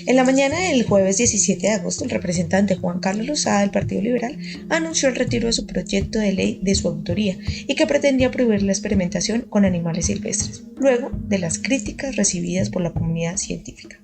En la mañana del jueves 17 de agosto, el representante Juan Carlos Lozada del Partido Liberal anunció el retiro de su proyecto de ley de su autoría y que pretendía prohibir la experimentación con animales silvestres, luego de las críticas recibidas por la comunidad científica.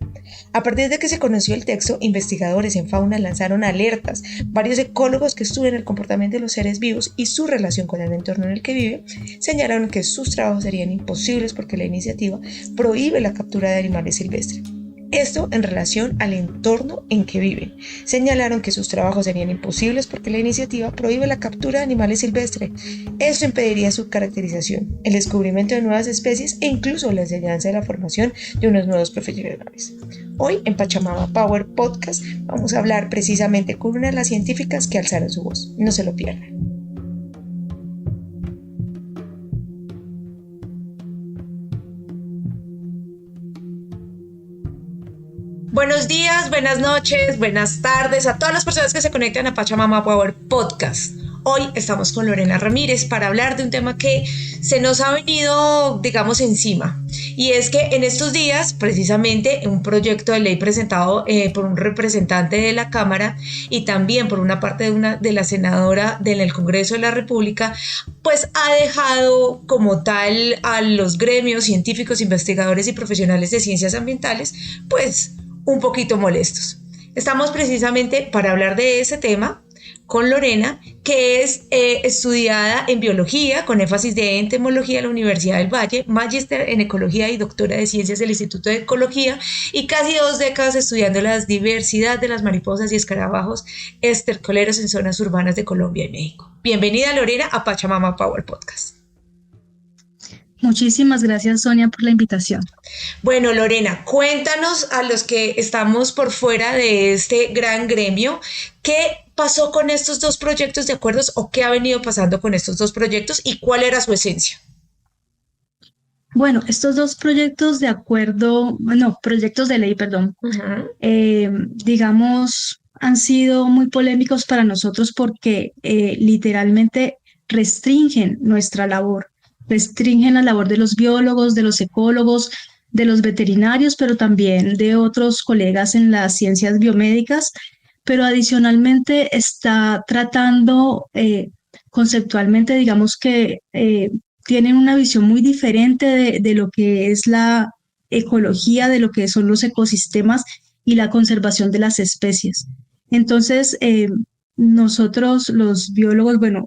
A partir de que se conoció el texto, investigadores en fauna lanzaron alertas. Varios ecólogos que estudian el comportamiento de los seres vivos y su relación con el entorno en el que viven señalaron que sus trabajos serían imposibles porque la iniciativa prohíbe la captura de animales silvestres. Esto en relación al entorno en que viven. Señalaron que sus trabajos serían imposibles porque la iniciativa prohíbe la captura de animales silvestres. Esto impediría su caracterización, el descubrimiento de nuevas especies e incluso la enseñanza de la formación de unos nuevos profesionales. Hoy en Pachamama Power Podcast vamos a hablar precisamente con una de las científicas que alzaron su voz. No se lo pierdan. Buenos días, buenas noches, buenas tardes a todas las personas que se conectan a Pachamama Power Podcast. Hoy estamos con Lorena Ramírez para hablar de un tema que se nos ha venido, digamos, encima. Y es que en estos días, precisamente, un proyecto de ley presentado por un representante de la Cámara y también por una parte de la senadora del Congreso de la República, pues ha dejado como tal a los gremios científicos, investigadores y profesionales de ciencias ambientales, pues un poquito molestos. Estamos precisamente para hablar de ese tema con Lorena, que es estudiada en biología con énfasis de entomología en la Universidad del Valle, magíster en ecología y doctora de ciencias del Instituto de Ecología y casi 2 décadas estudiando la diversidad de las mariposas y escarabajos estercoleros en zonas urbanas de Colombia y México. Bienvenida, Lorena, a Pachamama Power Podcast. Muchísimas gracias, Sonia, por la invitación. Bueno, Lorena, cuéntanos a los que estamos por fuera de este gran gremio, ¿qué pasó con estos 2 proyectos de acuerdos o qué ha venido pasando con estos 2 proyectos y cuál era su esencia? Bueno, estos 2 proyectos de acuerdo, proyectos de ley, perdón, digamos, han sido muy polémicos para nosotros porque literalmente restringen nuestra labor. Restringen la labor de los biólogos, de los ecólogos, de los veterinarios, pero también de otros colegas en las ciencias biomédicas, pero adicionalmente está tratando conceptualmente, digamos que tienen una visión muy diferente de lo que es la ecología, de lo que son los ecosistemas y la conservación de las especies. Entonces, nosotros los biólogos, bueno,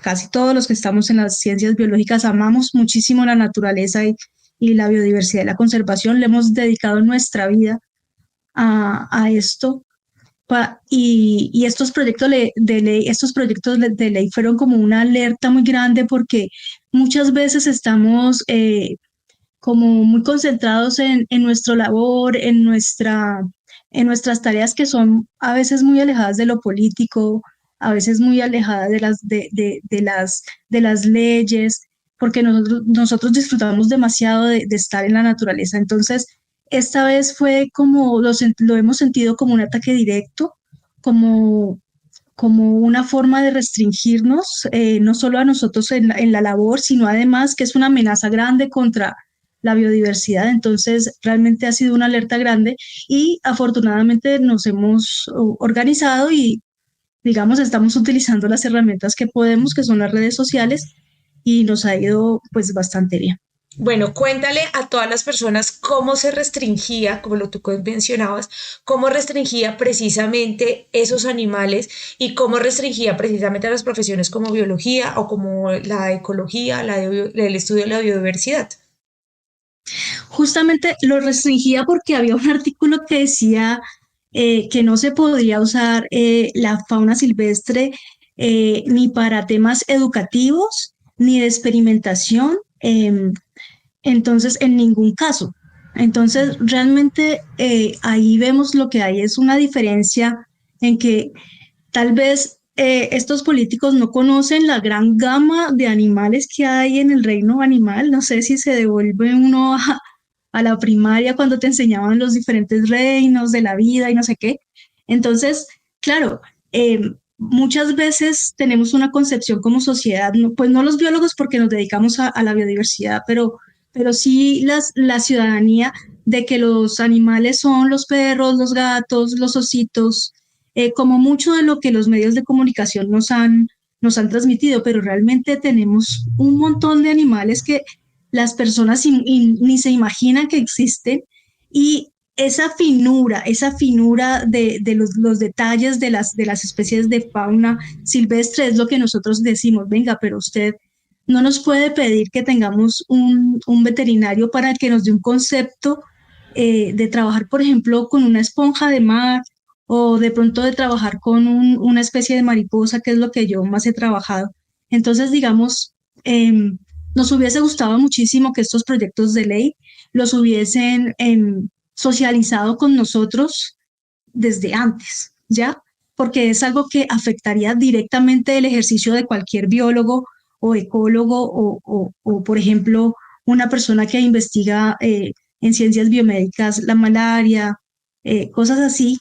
casi todos los que estamos en las ciencias biológicas amamos muchísimo la naturaleza y la biodiversidad y la conservación. Le hemos dedicado nuestra vida a esto. Y estos proyectos de ley fueron como una alerta muy grande porque muchas veces estamos como muy concentrados en nuestra labor, en nuestras tareas que son a veces muy alejadas de lo político, a veces muy alejadas de las leyes, porque nosotros disfrutamos demasiado de estar en la naturaleza. Entonces, esta vez fue como, lo hemos sentido como un ataque directo, como una forma de restringirnos, no solo a nosotros en la labor, sino además que es una amenaza grande contra la biodiversidad. Entonces, realmente ha sido una alerta grande y afortunadamente nos hemos organizado y, digamos, estamos utilizando las herramientas que podemos, que son las redes sociales, y nos ha ido pues bastante bien. Bueno, cuéntale a todas las personas cómo se restringía, como lo tú mencionabas, cómo restringía precisamente esos animales y cómo restringía precisamente a las profesiones como biología o como la ecología, el estudio de la biodiversidad. Justamente lo restringía porque había un artículo que decía que no se podría usar la fauna silvestre ni para temas educativos ni de experimentación. Entonces, en ningún caso. Entonces, realmente ahí vemos lo que hay es una diferencia en que tal vez estos políticos no conocen la gran gama de animales que hay en el reino animal. No sé si se devuelve uno a la primaria cuando te enseñaban los diferentes reinos de la vida y no sé qué. Entonces, claro, muchas veces tenemos una concepción como sociedad, pues no los biólogos porque nos dedicamos a la biodiversidad, pero sí la ciudadanía de que los animales son los perros, los gatos, los ositos, como mucho de lo que los medios de comunicación nos han transmitido, pero realmente tenemos un montón de animales que las personas ni se imaginan que existen, y esa finura de los detalles de las especies de fauna silvestre es lo que nosotros decimos, venga, pero usted no nos puede pedir que tengamos un veterinario para que nos dé un concepto de trabajar, por ejemplo, con una esponja de mar, o de pronto de trabajar con una especie de mariposa, que es lo que yo más he trabajado. Entonces, digamos, nos hubiese gustado muchísimo que estos proyectos de ley los hubiesen socializado con nosotros desde antes, ¿ya? Porque es algo que afectaría directamente el ejercicio de cualquier biólogo o ecólogo o, por ejemplo, una persona que investiga en ciencias biomédicas la malaria, cosas así.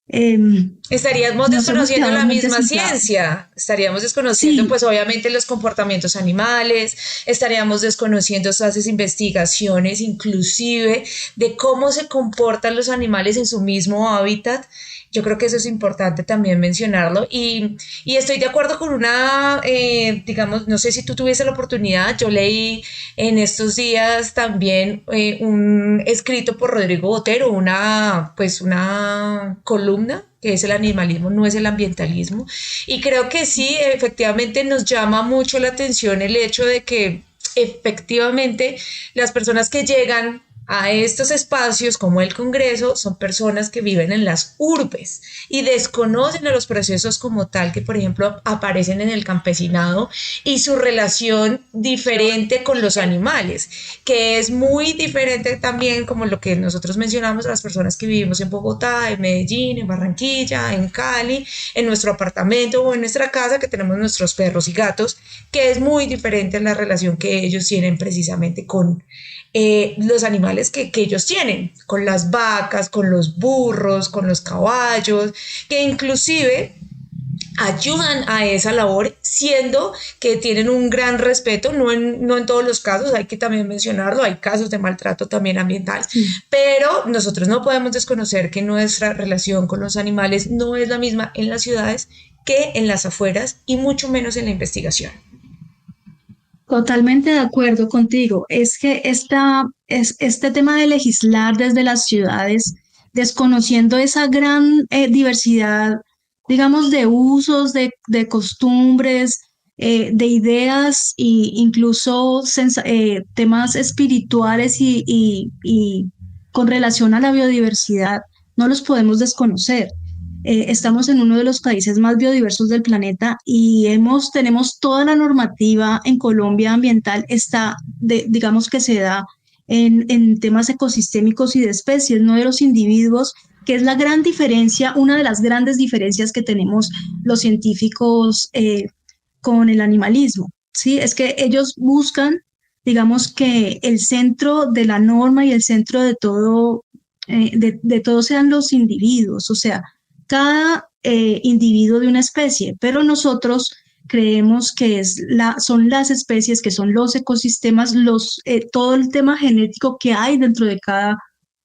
Estaríamos Nos hemos desconociendo quedado la muy misma desinflados. ciencia, estaríamos desconociendo Sí, pues obviamente los comportamientos animales, estaríamos desconociendo esas investigaciones inclusive de cómo se comportan los animales en su mismo hábitat. Yo creo que eso es importante también mencionarlo y estoy de acuerdo con digamos, no sé si tú tuviese la oportunidad, yo leí en estos días también un escrito por Rodrigo Botero, pues una columna que es el animalismo, no es el ambientalismo. Y creo que sí, efectivamente nos llama mucho la atención el hecho de que efectivamente las personas que llegan a estos espacios como el Congreso son personas que viven en las urbes y desconocen a los procesos como tal que, por ejemplo, aparecen en el campesinado y su relación diferente con los animales, que es muy diferente también como lo que nosotros mencionamos a las personas que vivimos en Bogotá, en Medellín, en Barranquilla, en Cali, en nuestro apartamento o en nuestra casa que tenemos nuestros perros y gatos, que es muy diferente la relación que ellos tienen precisamente con los animales que ellos tienen, con las vacas, con los burros, con los caballos, que inclusive ayudan a esa labor, siendo que tienen un gran respeto, no en todos los casos, hay que también mencionarlo, hay casos de maltrato también ambiental, sí. pero nosotros no podemos desconocer que nuestra relación con los animales no es la misma en las ciudades que en las afueras y mucho menos en la investigación. Totalmente de acuerdo contigo. Es que este tema de legislar desde las ciudades, desconociendo esa gran diversidad, digamos, de usos, de costumbres, de ideas e incluso temas espirituales y con relación a la biodiversidad, no los podemos desconocer. Estamos en uno de los países más biodiversos del planeta y tenemos toda la normativa en Colombia ambiental, digamos que se da en temas ecosistémicos y de especies, no de los individuos, que es la gran diferencia, una de las grandes diferencias que tenemos los científicos con el animalismo, ¿sí? Es que ellos buscan, digamos que el centro de la norma y el centro de todo sean los individuos, o sea, cada individuo de una especie, pero nosotros creemos que son las especies, que son los ecosistemas, todo el tema genético que hay dentro de cada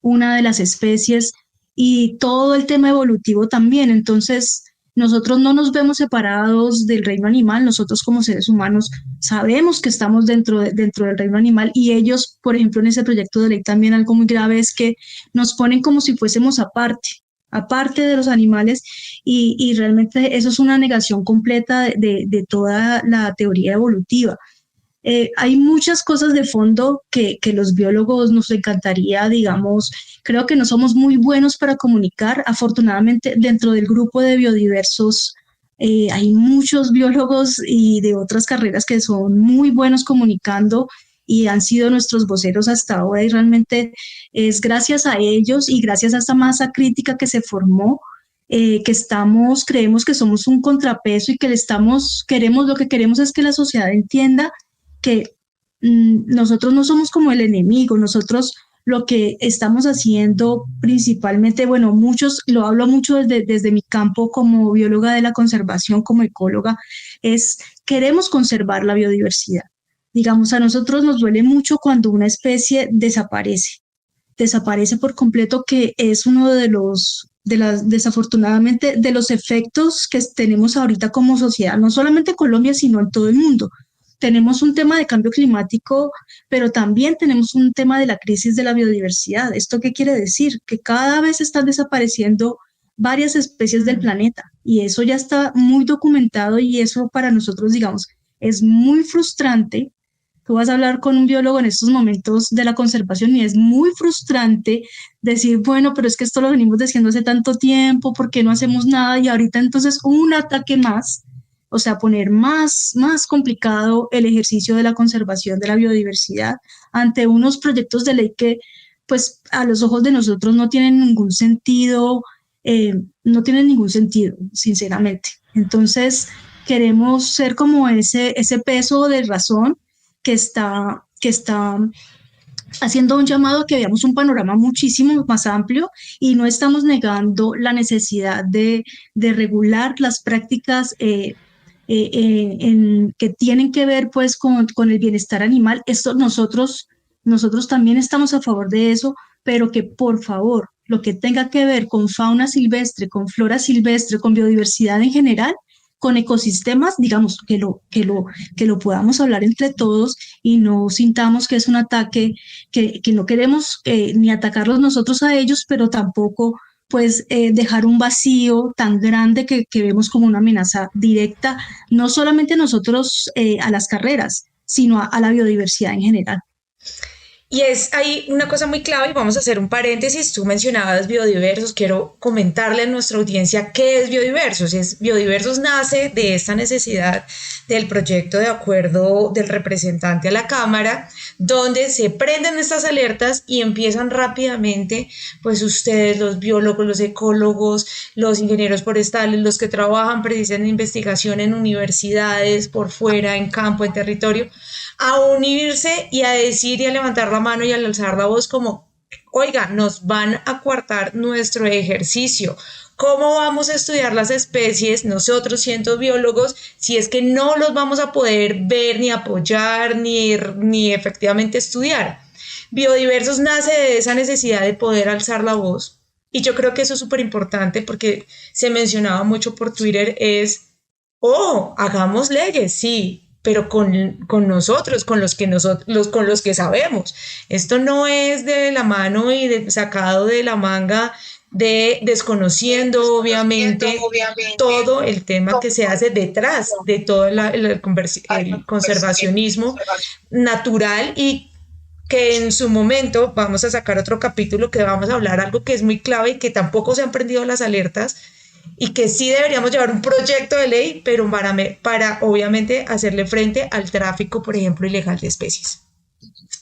una de las especies y todo el tema evolutivo también. Entonces, nosotros no nos vemos separados del reino animal, nosotros como seres humanos sabemos que estamos dentro del reino animal, y ellos, por ejemplo, en ese proyecto de ley también algo muy grave es que nos ponen como si fuésemos aparte de los animales, y realmente eso es una negación completa de toda la teoría evolutiva. Hay muchas cosas de fondo que los biólogos nos encantaría, digamos, creo que no somos muy buenos para comunicar. Afortunadamente, dentro del grupo de biodiversos hay muchos biólogos y de otras carreras que son muy buenos comunicando y han sido nuestros voceros hasta ahora, y realmente es gracias a ellos y gracias a esta masa crítica que se formó, creemos que somos un contrapeso y lo que queremos es que la sociedad entienda que nosotros no somos como el enemigo, nosotros lo que estamos haciendo principalmente, bueno, lo hablo mucho desde mi campo como bióloga de la conservación, como ecóloga, queremos conservar la biodiversidad. Digamos, a nosotros nos duele mucho cuando una especie desaparece. desaparece por completo, que es uno desafortunadamente, de los efectos que tenemos ahorita como sociedad, no solamente en Colombia, sino en todo el mundo. Tenemos un tema de cambio climático, pero también tenemos un tema de la crisis de la biodiversidad. ¿Esto qué quiere decir? Que cada vez están desapareciendo varias especies del planeta, y eso ya está muy documentado, y eso para nosotros, digamos, es muy frustrante. Tú vas a hablar con un biólogo en estos momentos de la conservación y es muy frustrante decir, bueno, pero es que esto lo venimos diciendo hace tanto tiempo, ¿por qué no hacemos nada? Y ahorita entonces un ataque más, o sea, poner más complicado el ejercicio de la conservación de la biodiversidad ante unos proyectos de ley que, pues, a los ojos de nosotros no tienen ningún sentido, no tienen ningún sentido, sinceramente. Entonces, queremos ser como ese peso de razón que está haciendo un llamado a que veamos un panorama muchísimo más amplio, y no estamos negando la necesidad de regular las prácticas que tienen que ver pues con el bienestar animal. Esto nosotros también estamos a favor de eso, pero que por favor lo que tenga que ver con fauna silvestre, con flora silvestre, con biodiversidad en general, con ecosistemas, digamos, que lo podamos hablar entre todos y no sintamos que es un ataque, que no queremos ni atacarlos nosotros a ellos, pero tampoco pues dejar un vacío tan grande que vemos como una amenaza directa, no solamente nosotros a las carreras, sino a la biodiversidad en general. Y es ahí una cosa muy clave, y vamos a hacer un paréntesis. Tú mencionabas biodiversos, quiero comentarle a nuestra audiencia qué es biodiversos. Biodiversos nace de esta necesidad del proyecto de acuerdo del representante a la Cámara, donde se prenden estas alertas y empiezan rápidamente, pues ustedes, los biólogos, los ecólogos, los ingenieros forestales, los que trabajan precisamente en investigación en universidades, por fuera, en campo, en territorio, a unirse y a decir y a levantar la mano y a alzar la voz como, oiga, nos van a coartar nuestro ejercicio. ¿Cómo vamos a estudiar las especies, nosotros siendo biólogos, si es que no los vamos a poder ver, ni apoyar, ni efectivamente estudiar? Biodiversos nace de esa necesidad de poder alzar la voz. Y yo creo que eso es súper importante porque se mencionaba mucho por Twitter, hagamos leyes, sí, pero con nosotros, con los que sabemos. Esto no es de la mano y sacado de la manga, desconociendo obviamente todo el tema que se hace detrás de todo el conservacionismo natural, y que en su momento vamos a sacar otro capítulo que vamos a hablar algo que es muy clave y que tampoco se han prendido las alertas, y que sí deberíamos llevar un proyecto de ley, pero para obviamente hacerle frente al tráfico, por ejemplo, ilegal de especies.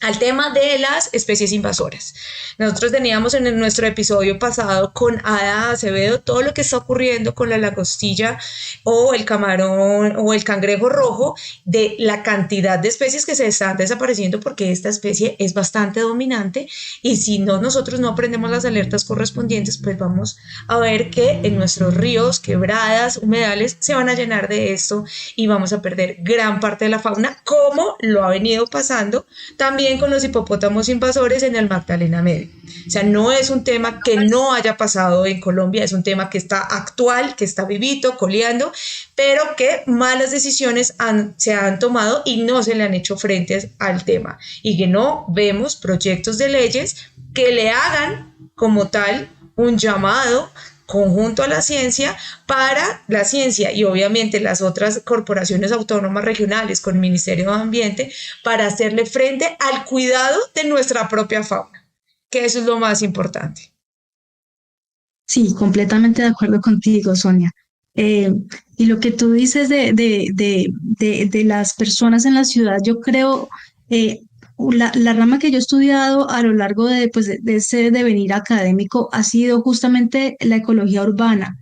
Al tema de las especies invasoras. Nosotros teníamos en nuestro episodio pasado con Ada Acevedo todo lo que está ocurriendo con la lagostilla o el camarón o el cangrejo rojo, de la cantidad de especies que se están desapareciendo porque esta especie es bastante dominante, y si nosotros no prendemos las alertas correspondientes, pues vamos a ver que en nuestros ríos, quebradas, humedales se van a llenar de esto y vamos a perder gran parte de la fauna, como lo ha venido pasando también con los hipopótamos invasores en el Magdalena Medio. O sea, no es un tema que no haya pasado en Colombia, es un tema que está actual, que está vivito, coleando, pero que malas decisiones se han tomado y no se le han hecho frente al tema, y que no vemos proyectos de leyes que le hagan como tal un llamado conjunto a la ciencia, para la ciencia y obviamente las otras corporaciones autónomas regionales con el Ministerio de Ambiente, para hacerle frente al cuidado de nuestra propia fauna, que eso es lo más importante. Sí, completamente de acuerdo contigo, Sonia. Y lo que tú dices de las personas en la ciudad, yo creo, la rama que yo he estudiado a lo largo de ese devenir académico ha sido justamente la ecología urbana,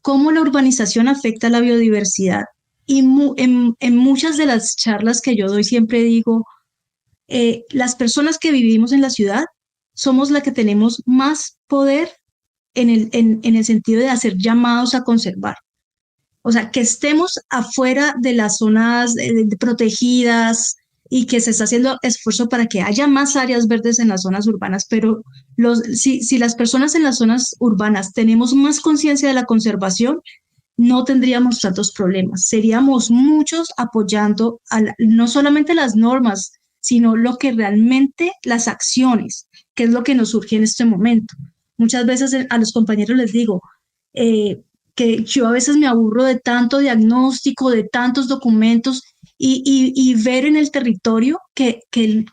cómo la urbanización afecta a la biodiversidad. Y en muchas de las charlas que yo doy siempre digo, las personas que vivimos en la ciudad somos las que tenemos más poder en el sentido de hacer llamados a conservar. O sea, que estemos afuera de las zonas protegidas, y que se está haciendo esfuerzo para que haya más áreas verdes en las zonas urbanas, pero si las personas en las zonas urbanas tenemos más conciencia de la conservación, no tendríamos tantos problemas. Seríamos muchos apoyando no solamente las normas, sino lo que realmente las acciones, que es lo que nos surge en este momento. Muchas veces a los compañeros les digo que yo a veces me aburro de tanto diagnóstico, de tantos documentos y ver en el territorio que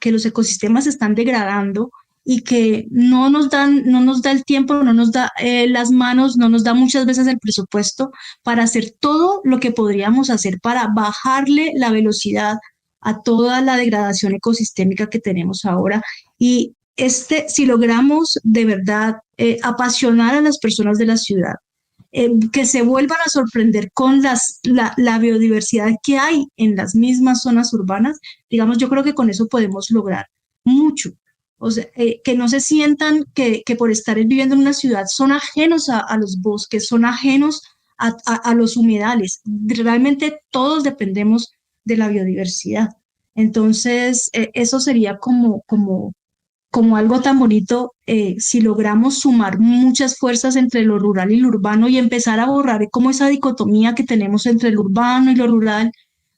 los ecosistemas se están degradando y que no nos da el tiempo, no nos da las manos, no nos da muchas veces el presupuesto para hacer todo lo que podríamos hacer para bajarle la velocidad a toda la degradación ecosistémica que tenemos ahora. Y si logramos de verdad apasionar a las personas de la ciudad, que se vuelvan a sorprender con la biodiversidad que hay en las mismas zonas urbanas, digamos, yo creo que con eso podemos lograr mucho. O sea, que no se sientan que por estar viviendo en una ciudad son ajenos a los bosques, son ajenos a los humedales. Realmente todos dependemos de la biodiversidad. Entonces, eso sería como algo tan bonito si logramos sumar muchas fuerzas entre lo rural y lo urbano y empezar a borrar como esa dicotomía que tenemos entre lo urbano y lo rural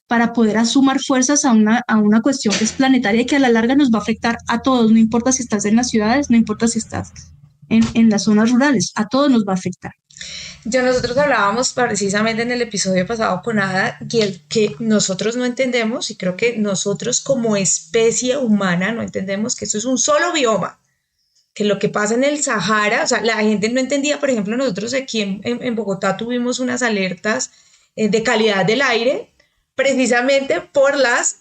para poder sumar fuerzas a una cuestión que es planetaria y que a la larga nos va a afectar a todos, no importa si estás en las ciudades, no importa si estás en las zonas rurales, a todos nos va a afectar. Nosotros hablábamos precisamente en el episodio pasado con Ada y el que nosotros no entendemos, y creo que nosotros como especie humana no entendemos que esto es un solo bioma, que lo que pasa en el Sahara, o sea, la gente no entendía, por ejemplo, nosotros aquí en Bogotá tuvimos unas alertas de calidad del aire precisamente por las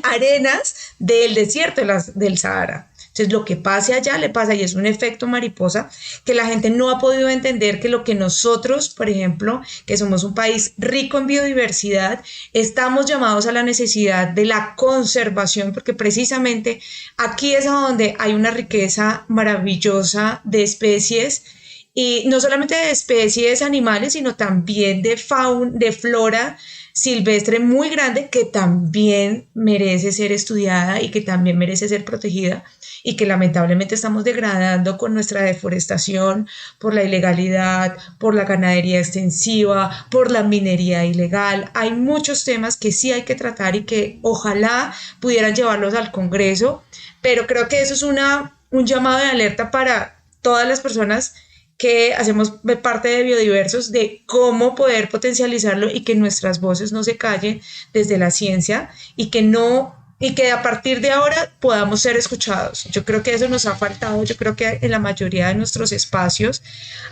arenas del desierto del Sahara. Entonces, lo que pase allá le pasa y es un efecto mariposa que la gente no ha podido entender que lo que nosotros, por ejemplo, que somos un país rico en biodiversidad, estamos llamados a la necesidad de la conservación porque precisamente aquí es donde hay una riqueza maravillosa de especies y no solamente de especies animales, sino también de fauna, de flora silvestre muy grande que también merece ser estudiada y que también merece ser protegida y que lamentablemente estamos degradando con nuestra deforestación, por la ilegalidad, por la ganadería extensiva, por la minería ilegal. Hay muchos temas que sí hay que tratar y que ojalá pudieran llevarlos al Congreso, pero creo que eso es un llamado de alerta para todas las personas que hacemos parte de Biodiversos, de cómo poder potencializarlo y que nuestras voces no se callen desde la ciencia y que a partir de ahora podamos ser escuchados. Yo creo que eso nos ha faltado, yo creo que en la mayoría de nuestros espacios,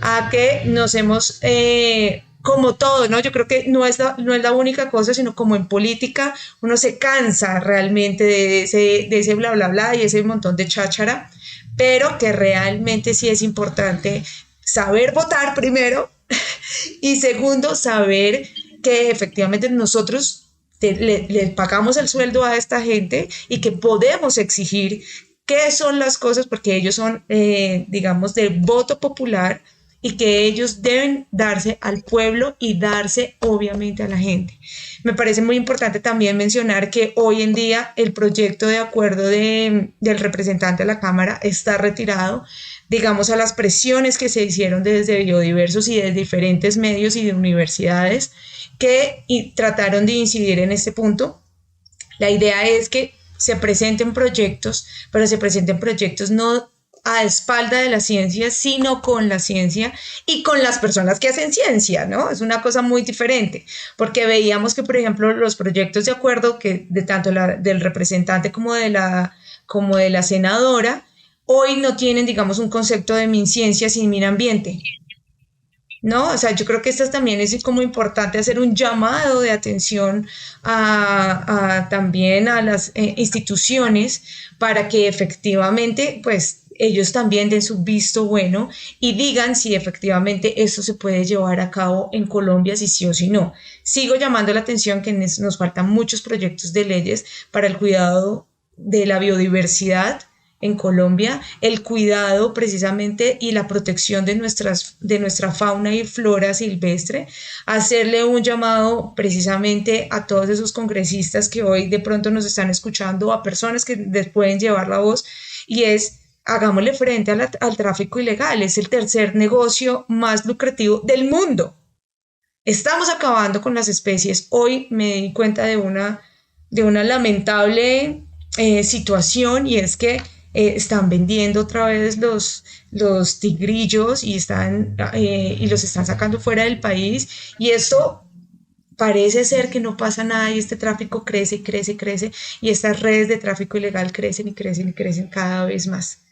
a que nos hemos... como todo, ¿no? Yo creo que no es la única cosa, sino como en política uno se cansa realmente de ese bla, bla, bla y ese montón de cháchara, pero que realmente sí es importante saber votar primero y segundo, saber que efectivamente nosotros le pagamos el sueldo a esta gente y que podemos exigir qué son las cosas porque ellos son, digamos, de voto popular y que ellos deben darse al pueblo y darse obviamente a la gente. Me parece muy importante también mencionar que hoy en día el proyecto de acuerdo del representante de la Cámara está retirado, digamos, a las presiones que se hicieron desde Biodiversos y de diferentes medios y de universidades que trataron de incidir en este punto. La idea es que se presenten proyectos, pero se presenten proyectos no a espalda de la ciencia, sino con la ciencia y con las personas que hacen ciencia, ¿no? Es una cosa muy diferente, porque veíamos que, por ejemplo, los proyectos de acuerdo que de tanto del representante como de la senadora, hoy no tienen, digamos, un concepto de MinCiencia sin MinAmbiente, ¿no? O sea, yo creo que esto también es como importante hacer un llamado de atención también a las instituciones para que efectivamente, pues, ellos también den su visto bueno y digan si efectivamente esto se puede llevar a cabo en Colombia, si sí o si no. Sigo llamando la atención que nos faltan muchos proyectos de leyes para el cuidado de la biodiversidad en Colombia, el cuidado precisamente y la protección de nuestra fauna y flora silvestre, hacerle un llamado precisamente a todos esos congresistas que hoy de pronto nos están escuchando, a personas que les pueden llevar la voz, y es: hagámosle frente al tráfico ilegal. Es el tercer negocio más lucrativo del mundo. Estamos acabando con las especies. Hoy me di cuenta de una lamentable situación, y es que están vendiendo otra vez los tigrillos y los están sacando fuera del país, y esto parece ser que no pasa nada, y este tráfico crece y crece y crece, y estas redes de tráfico ilegal crecen y crecen y crecen cada vez más.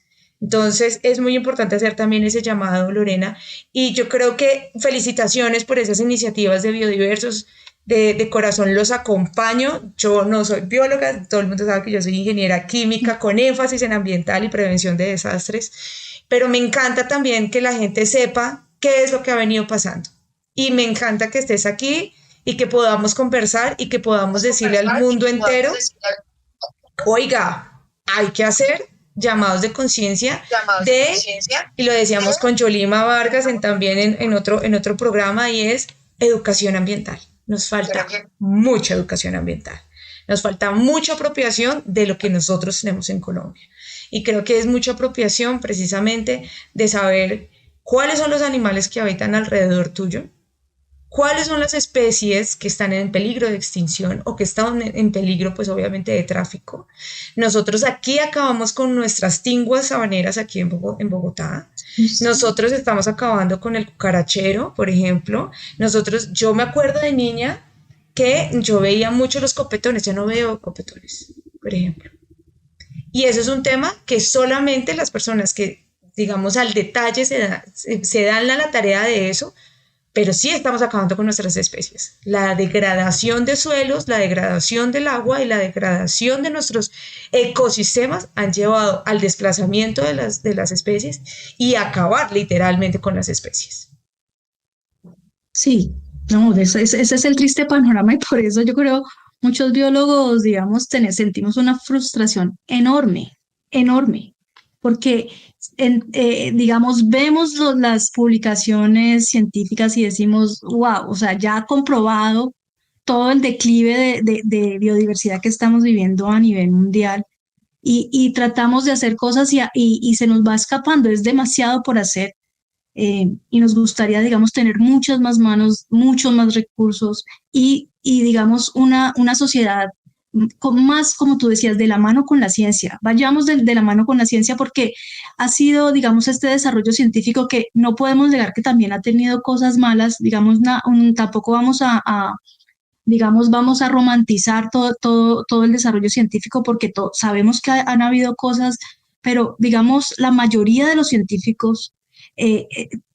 Entonces es muy importante hacer también ese llamado, Lorena, y yo creo que felicitaciones por esas iniciativas de biodiversos. De corazón los acompaño. Yo no soy bióloga, todo el mundo sabe que yo soy ingeniera química con énfasis en ambiental y prevención de desastres, pero me encanta también que la gente sepa qué es lo que ha venido pasando, y me encanta que estés aquí y que podamos conversar y que podamos decirle al mundo entero: oiga, hay que hacer llamados de conciencia y lo decíamos con Yolima Vargas también en otro programa, y es educación ambiental. Nos falta mucha educación ambiental, nos falta mucha apropiación de lo que nosotros tenemos en Colombia, y creo que es mucha apropiación precisamente de saber cuáles son los animales que habitan alrededor tuyo, cuáles son las especies que están en peligro de extinción o que están en peligro, pues obviamente, de tráfico. Nosotros aquí acabamos con nuestras tinguas sabaneras aquí en Bogotá. Nosotros estamos acabando con el cucarachero, por ejemplo. Yo me acuerdo de niña que yo veía mucho los copetones, ya no veo copetones, por ejemplo. Y eso es un tema que solamente las personas que, digamos, al detalle se dan la tarea de eso. Pero sí estamos acabando con nuestras especies. La degradación de suelos, la degradación del agua y la degradación de nuestros ecosistemas han llevado al desplazamiento de las especies y a acabar literalmente con las especies. Sí, no, ese es el triste panorama, y por eso yo creo muchos biólogos, digamos, sentimos una frustración enorme, enorme, porque digamos, vemos las publicaciones científicas y decimos: wow, o sea, ya ha comprobado todo el declive de biodiversidad que estamos viviendo a nivel mundial, y tratamos de hacer cosas y se nos va escapando, es demasiado por hacer, y nos gustaría, digamos, tener muchas más manos, muchos más recursos, y digamos, una sociedad con más, como tú decías, de la mano con la ciencia. Vayamos de la mano con la ciencia, porque ha sido, digamos, este desarrollo científico que no podemos negar que también ha tenido cosas malas, digamos, tampoco vamos digamos, vamos a romantizar todo el desarrollo científico, porque sabemos que han habido cosas, pero digamos, la mayoría de los científicos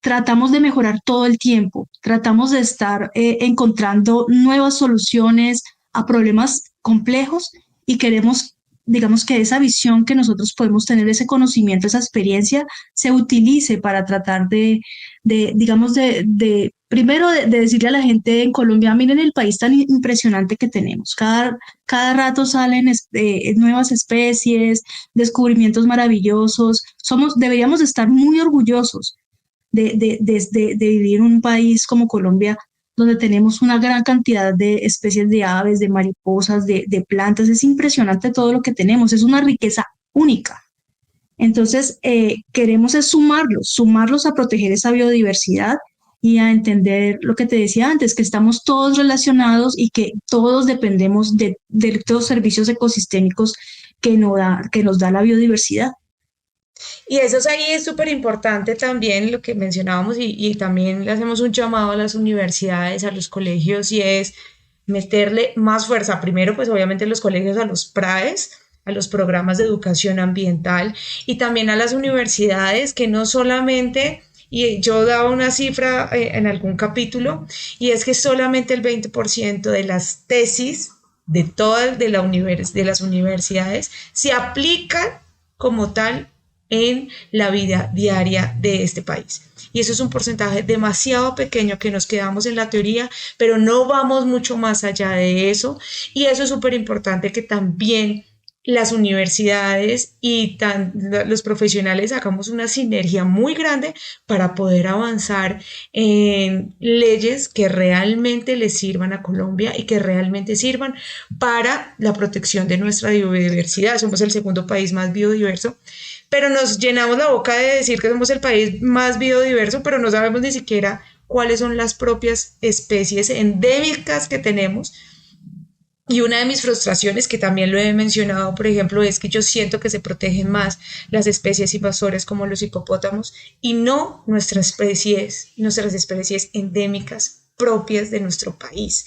tratamos de mejorar todo el tiempo, tratamos de estar encontrando nuevas soluciones a problemas complejos, y queremos, digamos, que esa visión que nosotros podemos tener, ese conocimiento, esa experiencia, se utilice para tratar digamos, primero de decirle a la gente en Colombia: miren el país tan impresionante que tenemos, cada rato salen nuevas especies, descubrimientos maravillosos, deberíamos estar muy orgullosos de vivir en un país como Colombia, donde tenemos una gran cantidad de especies de aves, de mariposas, de plantas. Es impresionante todo lo que tenemos, es una riqueza única. Entonces, queremos es sumarlos a proteger esa biodiversidad y a entender lo que te decía antes, que estamos todos relacionados y que todos dependemos de los servicios ecosistémicos que nos da la biodiversidad. Y eso es ahí, es súper importante también lo que mencionábamos, y también le hacemos un llamado a las universidades, a los colegios, y es meterle más fuerza. Primero, pues obviamente los colegios, a los PRAES, a los programas de educación ambiental, y también a las universidades, que no solamente, y yo daba una cifra en algún capítulo, y es que solamente el 20% de las tesis de todas de las universidades se aplican como tal en la vida diaria de este país. Y eso es un porcentaje demasiado pequeño, que nos quedamos en la teoría, pero no vamos mucho más allá de eso. Y eso es súper importante, que también las universidades y los profesionales hagamos una sinergia muy grande para poder avanzar en leyes que realmente le sirvan a Colombia y que realmente sirvan para la protección de nuestra biodiversidad. Somos el segundo país más biodiverso, pero nos llenamos la boca de decir que somos el país más biodiverso, pero no sabemos ni siquiera cuáles son las propias especies endémicas que tenemos. Y una de mis frustraciones, que también lo he mencionado, por ejemplo, es que yo siento que se protegen más las especies invasoras como los hipopótamos y no nuestras especies endémicas propias de nuestro país.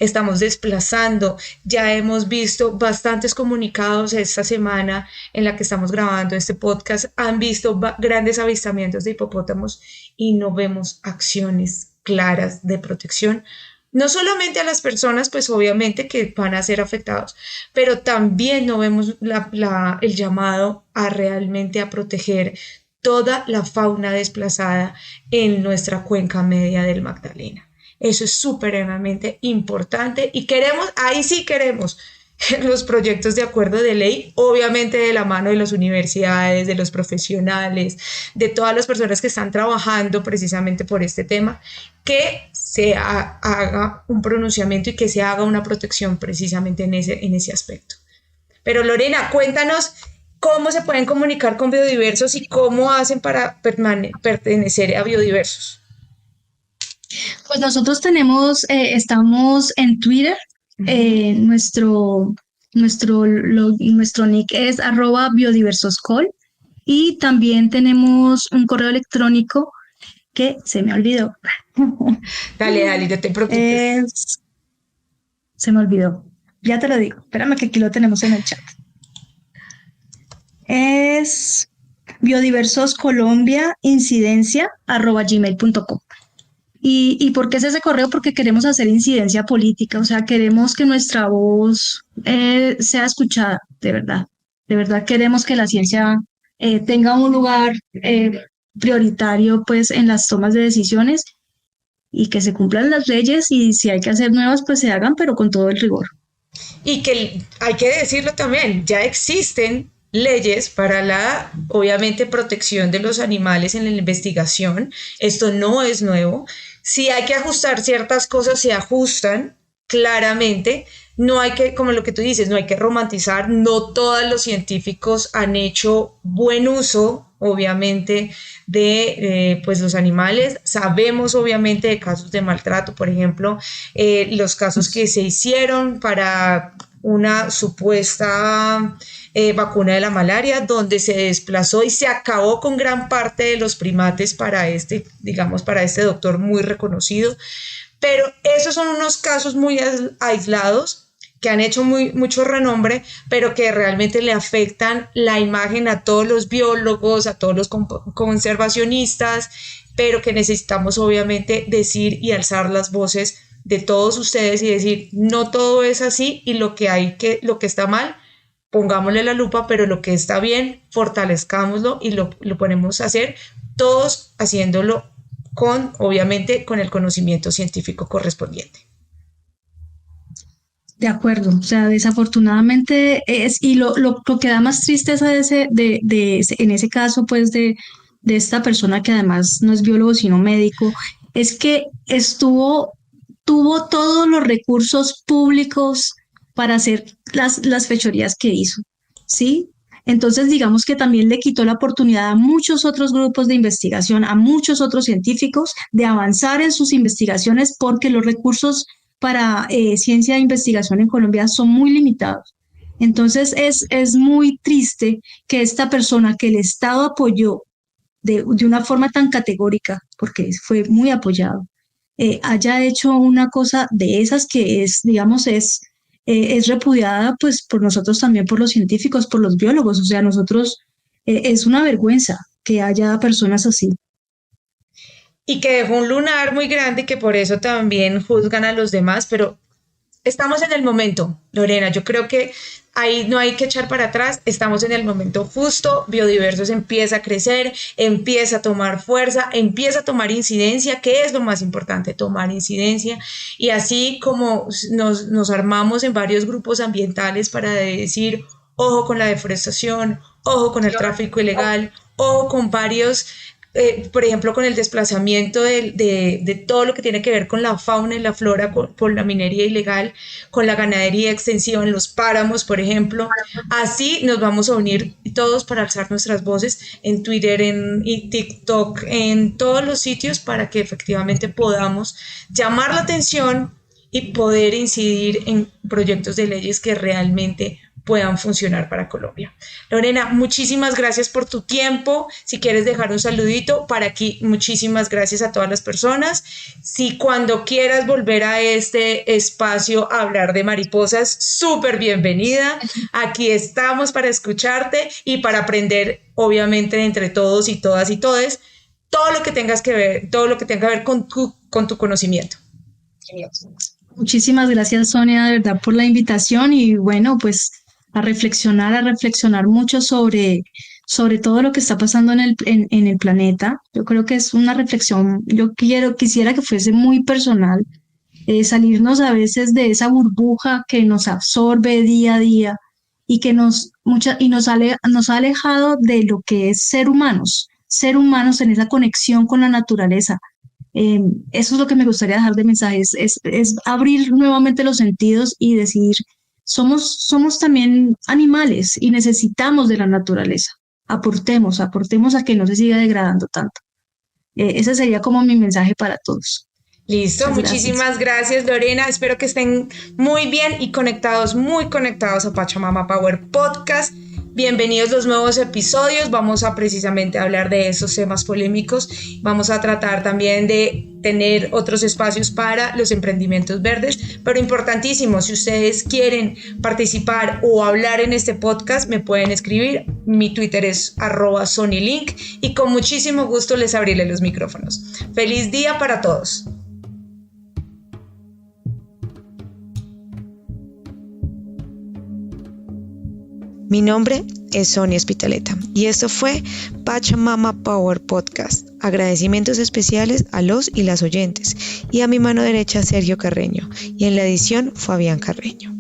Estamos desplazando, ya hemos visto bastantes comunicados esta semana en la que estamos grabando este podcast, han visto grandes avistamientos de hipopótamos y no vemos acciones claras de protección. No solamente a las personas, pues obviamente que van a ser afectados, pero también no vemos el llamado a realmente a proteger toda la fauna desplazada en nuestra cuenca media del Magdalena. Eso es supremamente importante y ahí sí queremos los proyectos de acuerdo de ley, obviamente de la mano de las universidades, de los profesionales, de todas las personas que están trabajando precisamente por este tema, que se haga un pronunciamiento y que se haga una protección precisamente en ese aspecto. Pero Lorena, cuéntanos cómo se pueden comunicar con Biodiversos y cómo hacen para pertenecer a Biodiversos. Pues nosotros estamos en Twitter, nuestro nick es @biodiversoscol y también tenemos un correo electrónico que se me olvidó. Dale, no te preocupes. Se me olvidó, ya te lo digo, espérame que aquí lo tenemos en el chat. Es biodiversoscolombiaincidencia@gmail.com. ¿Y por qué es ese correo? Porque queremos hacer incidencia política, o sea, queremos que nuestra voz sea escuchada, de verdad. De verdad queremos que la ciencia tenga un lugar prioritario pues en las tomas de decisiones y que se cumplan las leyes y si hay que hacer nuevas pues se hagan, pero con todo el rigor. Y que hay que decirlo también, ya existen leyes para la, obviamente, protección de los animales en la investigación. Esto no es nuevo. Si hay que ajustar ciertas cosas, se ajustan claramente. No hay que, como lo que tú dices, no hay que romantizar. No todos los científicos han hecho buen uso, obviamente, de pues los animales. Sabemos, obviamente, de casos de maltrato, por ejemplo, los casos que se hicieron para una supuesta vacuna de la malaria, donde se desplazó y se acabó con gran parte de los primates para este doctor muy reconocido. Pero esos son unos casos muy aislados que han hecho mucho renombre, pero que realmente le afectan la imagen a todos los biólogos, a todos los conservacionistas, pero que necesitamos obviamente decir y alzar las voces de todos ustedes y decir, no todo es así y lo que está mal, pongámosle la lupa, pero lo que está bien, fortalezcámoslo y lo ponemos a hacer, todos haciéndolo obviamente, con el conocimiento científico correspondiente. De acuerdo, o sea, desafortunadamente y lo que da más tristeza en ese caso, pues, de esta persona que además no es biólogo, sino médico, es que tuvo todos los recursos públicos para hacer las fechorías que hizo, ¿sí? Entonces, digamos que también le quitó la oportunidad a muchos otros grupos de investigación, a muchos otros científicos, de avanzar en sus investigaciones porque los recursos para ciencia de investigación en Colombia son muy limitados. Entonces, es muy triste que esta persona que el Estado apoyó de una forma tan categórica, porque fue muy apoyado, haya hecho una cosa de esas que es repudiada pues por nosotros también, por los científicos, por los biólogos. O sea, nosotros es una vergüenza que haya personas así. Y que dejó un lunar muy grande y que por eso también juzgan a los demás, pero estamos en el momento, Lorena, yo creo que ahí no hay que echar para atrás, estamos en el momento justo, Biodiversos empieza a crecer, empieza a tomar fuerza, empieza a tomar incidencia, que es lo más importante, tomar incidencia, y así como nos armamos en varios grupos ambientales para decir, ojo con la deforestación, ojo con el tráfico ilegal, ojo con varios, por ejemplo, con el desplazamiento de todo lo que tiene que ver con la fauna y la flora por la minería ilegal, con la ganadería extensiva en los páramos, por ejemplo. Así nos vamos a unir todos para alzar nuestras voces en Twitter, en TikTok, en todos los sitios para que efectivamente podamos llamar la atención y poder incidir en proyectos de leyes que realmente puedan funcionar para Colombia. Lorena, muchísimas gracias por tu tiempo. Si quieres dejar un saludito para aquí, muchísimas gracias a todas las personas. Si cuando quieras volver a este espacio a hablar de mariposas, súper bienvenida. Aquí estamos para escucharte y para aprender, obviamente, entre todos y todas y todes, todo lo que tengas que ver, todo lo que tenga que ver con tu conocimiento. Muchísimas gracias, Sonia, de verdad, por la invitación y bueno, pues a reflexionar mucho sobre todo lo que está pasando en el planeta. Yo creo que es una reflexión, quisiera que fuese muy personal, salirnos a veces de esa burbuja que nos absorbe día a día y que nos ha alejado de lo que es ser humanos en esa conexión con la naturaleza. Eso es lo que me gustaría dejar de mensaje, es abrir nuevamente los sentidos y decir, somos también animales y necesitamos de la naturaleza. Aportemos a que no se siga degradando tanto. Ese sería como mi mensaje para todos. Listo, muchísimas gracias, Lorena. Espero que estén muy bien y muy conectados a Pachamama Power Podcast. Bienvenidos a los nuevos episodios. Vamos a precisamente hablar de esos temas polémicos. Vamos a tratar también de tener otros espacios para los emprendimientos verdes, pero importantísimo, si ustedes quieren participar o hablar en este podcast, me pueden escribir. Mi Twitter es @sonylink y con muchísimo gusto les abriré los micrófonos. Feliz día para todos. Mi nombre es Sonia Espitaleta y esto fue Pachamama Power Podcast. Agradecimientos especiales a los y las oyentes y a mi mano derecha Sergio Carreño y en la edición Fabián Carreño.